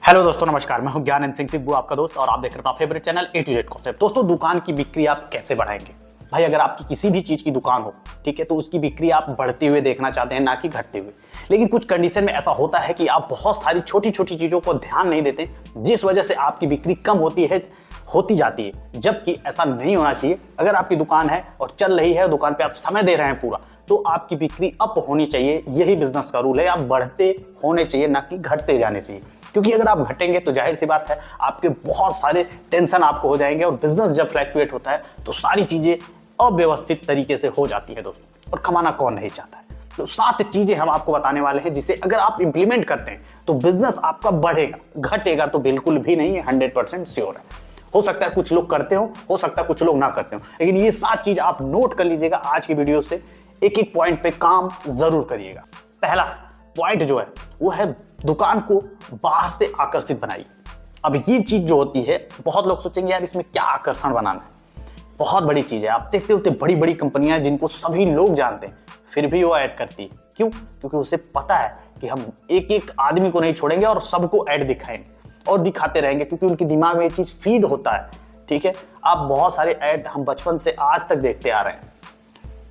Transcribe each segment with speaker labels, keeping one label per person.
Speaker 1: Hello दोस्तों, नमस्कार। मैं हूं ज्ञान सिंह सिब्बू, आपका दोस्त, और आप देख रहे हैं अपना favourite channel A to Z concept. दोस्तों, दुकान की बिक्री आप कैसे बढ़ाएंगे? भाई, अगर आपकी किसी भी चीज की दुकान हो, ठीक है, तो उसकी बिक्री आप बढ़ते हुए देखना चाहते हैं, ना कि घटते हुए। लेकिन कुछ कंडीशन में ऐसा होता है कि आप बहुत सारी छोटी छोटी चीजों को ध्यान नहीं देते, जिस वजह से आपकी बिक्री कम होती जाती है, जबकि ऐसा नहीं होना चाहिए। अगर आपकी दुकान है और चल रही है, दुकान पे आप समय दे रहे हैं पूरा, तो आपकी बिक्री अप होनी चाहिए। यही बिजनेस का रूल है। आप बढ़ते होने चाहिए, ना कि घटते जाने चाहिए। क्योंकि अगर आप घटेंगे तो जाहिर सी बात है, आपके बहुत सारे टेंशन आपको हो जाएंगे, और बिजनेस जब फ्लैक्चुएट होता है तो सारी चीजें अव्यवस्थित तरीके से हो जाती है दोस्तों। और कमाना कौन नहीं चाहता है? तो 7 चीजें हम आपको बताने वाले हैं, जिसे अगर आप इंप्लीमेंट करते हैं तो बिजनेस आपका बढ़ेगा। घटेगा तो बिल्कुल भी नहीं है, 100% श्योर है। हो सकता है कुछ लोग करते हो सकता है कुछ लोग ना करते हो, लेकिन ये 7 चीज आप नोट कर लीजिएगा आज की वीडियो से। एक एक पॉइंट पे काम जरूर करिएगा। पहला पॉइंट जो है वो है, दुकान को बाहर से आकर्षित बनाइए। अब ये चीज जो होती है, बहुत लोग सोचेंगे यार इसमें क्या आकर्षण बनाना है। बहुत बड़ी चीज है। आप देखते होते बड़ी बड़ी कंपनियां जिनको सभी लोग जानते हैं, फिर भी वो ऐड करती है। क्यों? क्योंकि उसे पता है कि हम एक एक आदमी को नहीं छोड़ेंगे और सबको ऐड दिखाएंगे और दिखाते रहेंगे, क्योंकि उनके दिमाग में ये चीज फीड होता है। ठीक है, आप बहुत सारे ऐड हम बचपन से आज तक देखते आ रहे हैं।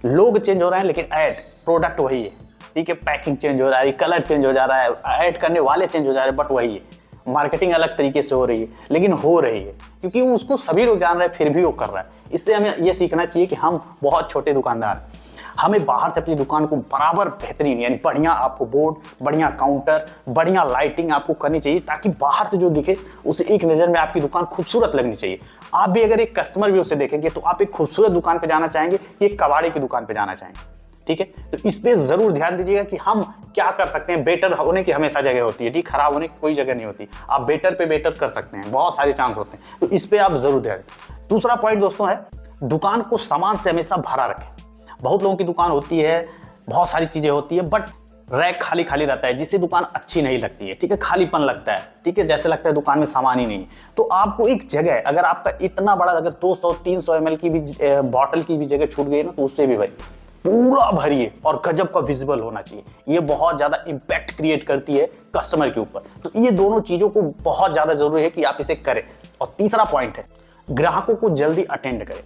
Speaker 1: लोग चेंज हो रहे हैं लेकिन ऐड प्रोडक्ट वही है। ठीक है, पैकिंग चेंज हो रहा है, कलर चेंज हो जा रहा है, ऐड करने वाले चेंज हो जा रहे हैं, बट वही है। मार्केटिंग अलग तरीके से हो रही है, लेकिन हो रही है, क्योंकि उसको सभी लोग जान रहे हैं, फिर भी वो कर रहा है। इससे हमें ये सीखना चाहिए कि हम बहुत छोटे दुकानदार हैं। हमें बाहर से अपनी दुकान को बराबर बेहतरीन, यानी बढ़िया आपको बोर्ड, बढ़िया काउंटर, बढ़िया लाइटिंग आपको करनी चाहिए, ताकि बाहर से जो दिखे उसे एक नज़र में आपकी दुकान खूबसूरत लगनी चाहिए। आप भी अगर एक कस्टमर भी उसे देखेंगे तो आप एक खूबसूरत दुकान पे जाना चाहेंगे, एक कबाड़ी की दुकान पे जाना चाहेंगे। ठीक है, तो इस पे जरूर ध्यान दीजिएगा कि हम क्या कर सकते हैं। बेटर होने की हमेशा जगह होती है, ठीक, खराब होने की कोई जगह नहीं होती। आप बेटर पे बेटर कर सकते हैं, बहुत सारे चांस होते हैं, तो इस पे आप जरूर ध्यान दें। दूसरा पॉइंट दोस्तों है, दुकान को सामान से हमेशा भरा रखें। बहुत लोगों की दुकान होती है, बहुत सारी चीजें होती है, बट रैक खाली खाली रहता है, जिससे दुकान अच्छी नहीं लगती है। ठीक है, खालीपन लगता है। ठीक है, जैसे लगता है दुकान में सामान ही नहीं। तो आपको एक जगह, अगर आपका इतना बड़ा, अगर 200-300 ml की भी बॉटल की भी जगह छूट गई ना, तो उससे भी भरिए, पूरा भरिए, और गजब का विजिबल होना चाहिए। ये बहुत ज्यादा इंपैक्ट क्रिएट करती है कस्टमर के ऊपर। तो ये दोनों चीजों को बहुत ज्यादा जरूरी है कि आप इसे करें। और तीसरा पॉइंट है, ग्राहकों को जल्दी अटेंड करें।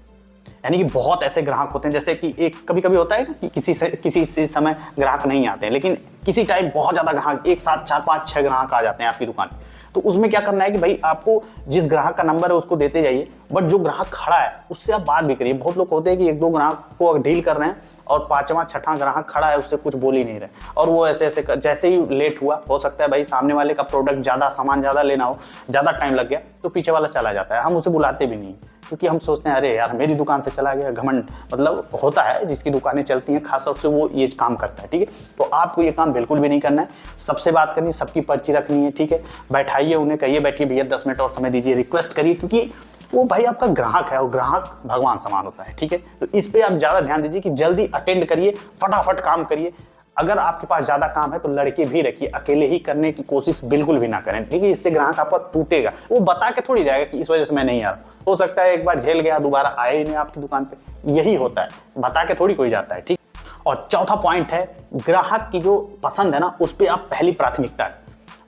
Speaker 1: यानी कि बहुत ऐसे ग्राहक होते हैं, जैसे कि एक कभी कभी होता है ना कि किसी से समय ग्राहक नहीं आते हैं, लेकिन किसी टाइम बहुत ज्यादा ग्राहक, एक साथ 4-5-6 ग्राहक आ जाते हैं आपकी दुकान पे। तो उसमें क्या करना है कि भाई आपको जिस ग्राहक का नंबर है उसको देते जाइए, बट जो ग्राहक खड़ा है उससे आप बात भी करिए। बहुत लोग होते हैं कि 1-2 ग्राहक को डील कर रहे हैं और 5वां-6वां ग्राहक खड़ा है, उससे कुछ बोल ही नहीं रहे, और वो ऐसे जैसे ही लेट हुआ, हो सकता है भाई सामने वाले का प्रोडक्ट ज्यादा, सामान ज्यादा लेना हो, ज्यादा टाइम लग गया, तो पीछे वाला चला जाता है। हम उसे बुलाते भी नहीं, क्योंकि हम सोचते हैं अरे यार मेरी दुकान से चला गया। घमंड मतलब होता है, जिसकी दुकानें चलती हैं खासतौर से वो ये काम करता है। ठीक है, तो आपको ये काम बिल्कुल भी नहीं करना है। सबसे बात करनी है, सबकी पर्ची रखनी है। ठीक है, बैठाइए उन्हें, कहिए बैठिए भैया 10 मिनट और समय दीजिए, रिक्वेस्ट करिए, क्योंकि वो भाई आपका ग्राहक है, और ग्राहक भगवान समान होता है। ठीक है, तो इस पे आप ज्यादा ध्यान दीजिए कि जल्दी अटेंड करिए, फटाफट काम करिए। अगर आपके पास ज्यादा काम है तो लड़के भी रखिए, अकेले ही करने की कोशिश बिल्कुल भी ना करें। ठीक है, इससे ग्राहक आपका टूटेगा। वो बता के थोड़ी जाएगा कि इस वजह से मैं नहीं आ रहा। हो सकता है एक बार झेल गया, दोबारा आए ही नहीं आपकी दुकान पे। यही होता है, बता के थोड़ी कोई जाता है। ठीक, और चौथा पॉइंट है, ग्राहक की जो पसंद है ना, उस पर आप पहली प्राथमिकता है।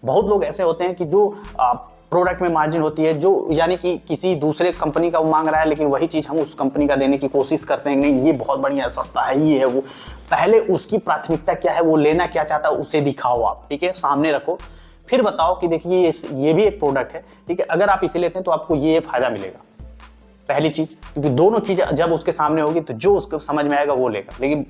Speaker 1: बहुत लोग ऐसे होते हैं कि जो प्रोडक्ट में मार्जिन होती है, जो यानी कि किसी दूसरे कंपनी का वो मांग रहा है, लेकिन वही चीज हम उस कंपनी का देने की कोशिश करते हैं, नहीं ये बहुत बढ़िया सस्ता है, ये है वो। पहले उसकी प्राथमिकता क्या है, वो लेना क्या चाहता है, उसे दिखाओ आप। ठीक है, सामने रखो, फिर बताओ कि देखिए ये भी एक प्रोडक्ट है। ठीक है, अगर आप इसे लेते हैं तो आपको ये फायदा मिलेगा। पहली चीज, क्योंकि दोनों चीजें जब उसके सामने होगी तो जो उसको समझ में आएगा वो लेगा। लेकिन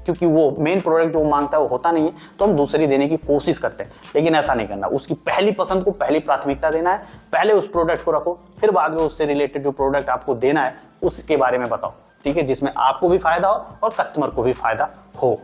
Speaker 1: क्योंकि वो मेन प्रोडक्ट जो मांगता है वो होता नहीं है, तो हम दूसरी देने की कोशिश करते हैं, लेकिन ऐसा नहीं करना। उसकी पहली पसंद को पहली प्राथमिकता देना है। पहले उस प्रोडक्ट को रखो, फिर बाद में उससे रिलेटेड जो प्रोडक्ट आपको देना है उसके बारे में बताओ। ठीक है, जिसमें आपको भी फायदा हो और कस्टमर को भी फायदा हो।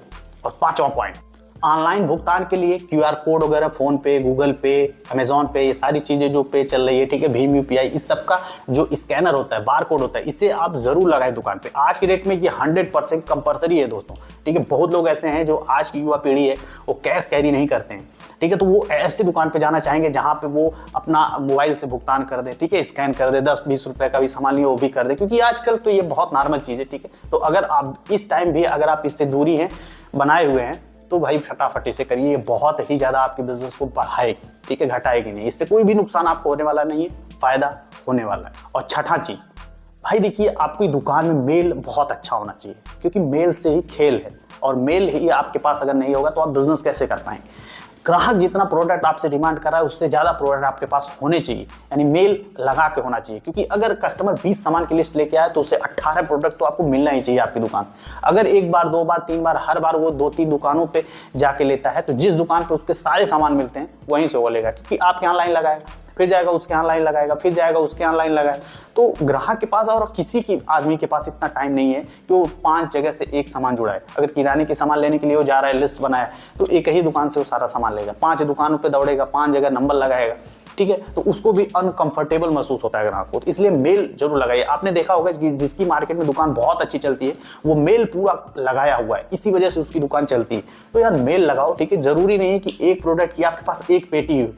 Speaker 1: और 5वां पॉइंट, ऑनलाइन भुगतान के लिए QR कोड वगैरह, फोन पे, गूगल पे, अमेजॉन पे, ये सारी चीजें जो पे चल रही है, ठीक है, भीम UPI, इस सब का जो स्कैनर होता है, बार कोड होता है, इसे आप जरूर लगाएं दुकान पे। आज की डेट में ये 100% कंपलसरी है दोस्तों। ठीक है, बहुत लोग ऐसे हैं जो आज की युवा पीढ़ी है वो कैश कैरी नहीं करते हैं। ठीक है, तो वो ऐसी दुकान पे जाना चाहेंगे जहां पे वो अपना मोबाइल से भुगतान कर दे। ठीक है, स्कैन कर दे, 10-20 रुपए का भी सामान लियो वो भी कर दे, क्योंकि आजकल तो ये बहुत नॉर्मल चीज है। ठीक है, तो अगर आप इस टाइम भी अगर आप इससे दूरी है बनाए हुए हैं, तो भाई फटाफट इसे करिए, ये बहुत ही ज़्यादा आपके बिजनेस को बढ़ाएगी, ठीक है, घटाएगी नहीं। इससे कोई भी नुकसान आपको होने वाला नहीं है, फायदा होने वाला है। और छठा चीज भाई देखिए, आपकी दुकान में मेल बहुत अच्छा होना चाहिए, क्योंकि मेल से ही खेल है, और मेल ही आपके पास अगर नहीं होगा तो आप बिजनेस कैसे कर पाएंगे। ग्राहक जितना प्रोडक्ट आपसे डिमांड कर रहा है उससे ज़्यादा प्रोडक्ट आपके पास होने चाहिए, यानी मेल लगा के होना चाहिए। क्योंकि अगर कस्टमर 20 सामान की लिस्ट लेके आए तो उसे 18 प्रोडक्ट तो आपको मिलना ही चाहिए आपकी दुकान। अगर एक बार, दो बार, तीन बार, हर बार वो 2-3 दुकानों पे जाके लेता है, तो जिस दुकान पे उसके सारे सामान मिलते हैं वहीं से वो लेगा, क्योंकि आपके यहाँ लाइन लगाएगा, फिर जाएगा उसके यहाँ लाइन लगाएगा, फिर जाएगा उसके यहाँ लाइन लगाएगा। तो ग्राहक के पास और किसी की आदमी के पास इतना टाइम नहीं है कि वो 5 जगह से एक सामान जुड़ाए। अगर किराने के सामान लेने के लिए वो जा रहा है, लिस्ट बनाया, तो एक ही दुकान से वो सारा सामान लेगा, 5 दुकानों पे दौड़ेगा, 5 जगह नंबर लगाएगा, ठीक है, तो उसको भी अनकंफर्टेबल महसूस होता है ग्राहक को। इसलिए मेल जरूर लगाइए। आपने देखा होगा कि जिसकी मार्केट में दुकान बहुत अच्छी चलती है वो मेल पूरा लगाया हुआ है, इसी वजह से उसकी दुकान चलती है। तो यार मेल लगाओ, ठीक है। जरूरी नहीं है कि एक प्रोडक्ट की आपके पास एक पेटी हो,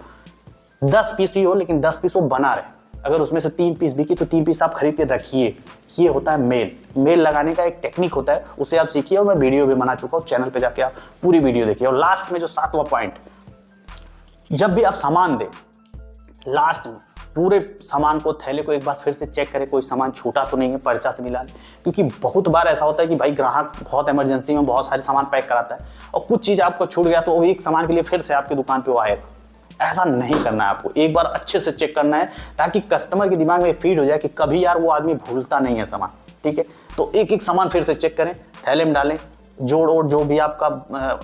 Speaker 1: 10 पीस ही हो, लेकिन 10 पीस वो बना रहे। अगर उसमें से 3 पीस बिकी तो 3 पीस आप खरीद के रखिए। ये होता है मेल। मेल लगाने का एक टेक्निक होता है, उसे आप सीखिए, और मैं वीडियो भी बना चुका हूँ, चैनल पे जाके आप पूरी वीडियो देखिए। और लास्ट में जो 7वां पॉइंट, जब भी आप सामान दें, लास्ट में पूरे सामान को, थैले को एक बार फिर से चेक करें, कोई सामान छूटा तो नहीं है, पर्चा से मिला ले। क्योंकि बहुत बार ऐसा होता है कि भाई ग्राहक बहुत इमरजेंसी में बहुत सारे सामान पैक कराता है और कुछ चीज़ आपको छूट गया, तो वो एक सामान के लिए फिर से आपकी दुकान पे वो आएगा। ऐसा नहीं करना है आपको, एक बार अच्छे से चेक करना है, ताकि कस्टमर के दिमाग में फीड हो जाए कि कभी यार वो आदमी भूलता नहीं है सामान, ठीक है। तो एक एक सामान फिर से चेक करें, थैले में डालें, जोड़ और जो भी आपका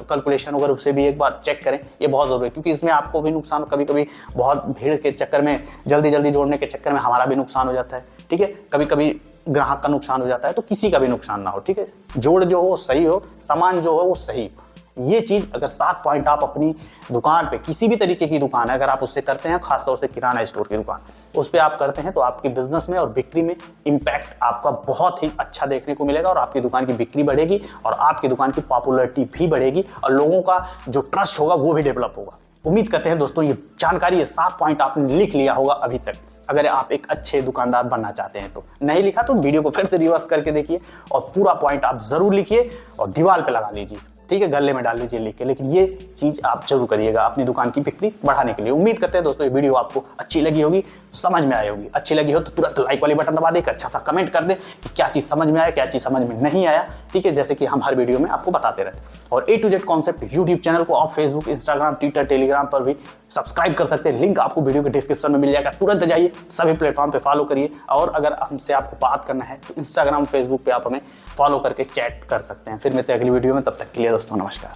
Speaker 1: कैलकुलेशन होगा उसे भी एक बार चेक करें। ये बहुत ज़रूरी है, क्योंकि इसमें आपको भी नुकसान, कभी कभी बहुत भीड़ के चक्कर में, जल्दी जल्दी जोड़ने के चक्कर में हमारा भी नुकसान हो जाता है, ठीक है। कभी कभी ग्राहक का नुकसान हो जाता है, तो किसी का भी नुकसान ना हो, ठीक है। जोड़ जो हो सही हो, सामान जो हो वो सही हो। ये चीज अगर 7 पॉइंट आप अपनी दुकान पे, किसी भी तरीके की दुकान है, अगर आप उससे करते हैं, खासतौर से किराना स्टोर की दुकान, उस पर आप करते हैं, तो आपकी बिजनेस में और बिक्री में इम्पैक्ट आपका बहुत ही अच्छा देखने को मिलेगा, और आपकी दुकान की बिक्री बढ़ेगी, और आपकी दुकान की पॉपुलैरिटी भी बढ़ेगी, और लोगों का जो ट्रस्ट होगा वो भी डेवलप होगा। उम्मीद करते हैं दोस्तों ये जानकारी, ये 7 पॉइंट आपने लिख लिया होगा अभी तक। अगर आप एक अच्छे दुकानदार बनना चाहते हैं, तो नहीं लिखा तो वीडियो को फिर से रिवर्स करके देखिए, और पूरा पॉइंट आप जरूर लिखिए और दीवार पे लगा लीजिए, ठीक है, गले में डाल लीजिए लिख के। लेकिन ये चीज आप जरूर करिएगा अपनी दुकान की बिक्री बढ़ाने के लिए। उम्मीद करते हैं दोस्तों ये वीडियो आपको अच्छी लगी होगी, समझ में आई होगी। अच्छी लगी हो तो तुरंत लाइक वाली बटन दबा दे, एक अच्छा सा कमेंट कर दे कि क्या चीज समझ में आया, क्या चीज समझ में नहीं आया, ठीक है, जैसे कि हम हर वीडियो में आपको बताते रहते हैं। और A to Z concept YouTube channel को आप फेसबुक, इंस्टाग्राम, ट्विटर, टेलीग्राम पर भी सब्सक्राइब कर सकते हैं। लिंक आपको वीडियो के डिस्क्रिप्शन में मिल जाएगा, तुरंत जाइए, सभी प्लेटफॉर्म पे फॉलो करिए। और अगर हमसे आपको बात करना है तो इंस्टाग्राम, फेसबुक पे आप हमें फॉलो करके चैट कर सकते हैं। फिर मिलते हैं अगली वीडियो में, तब तक के लिए दोस्तों नमस्कार।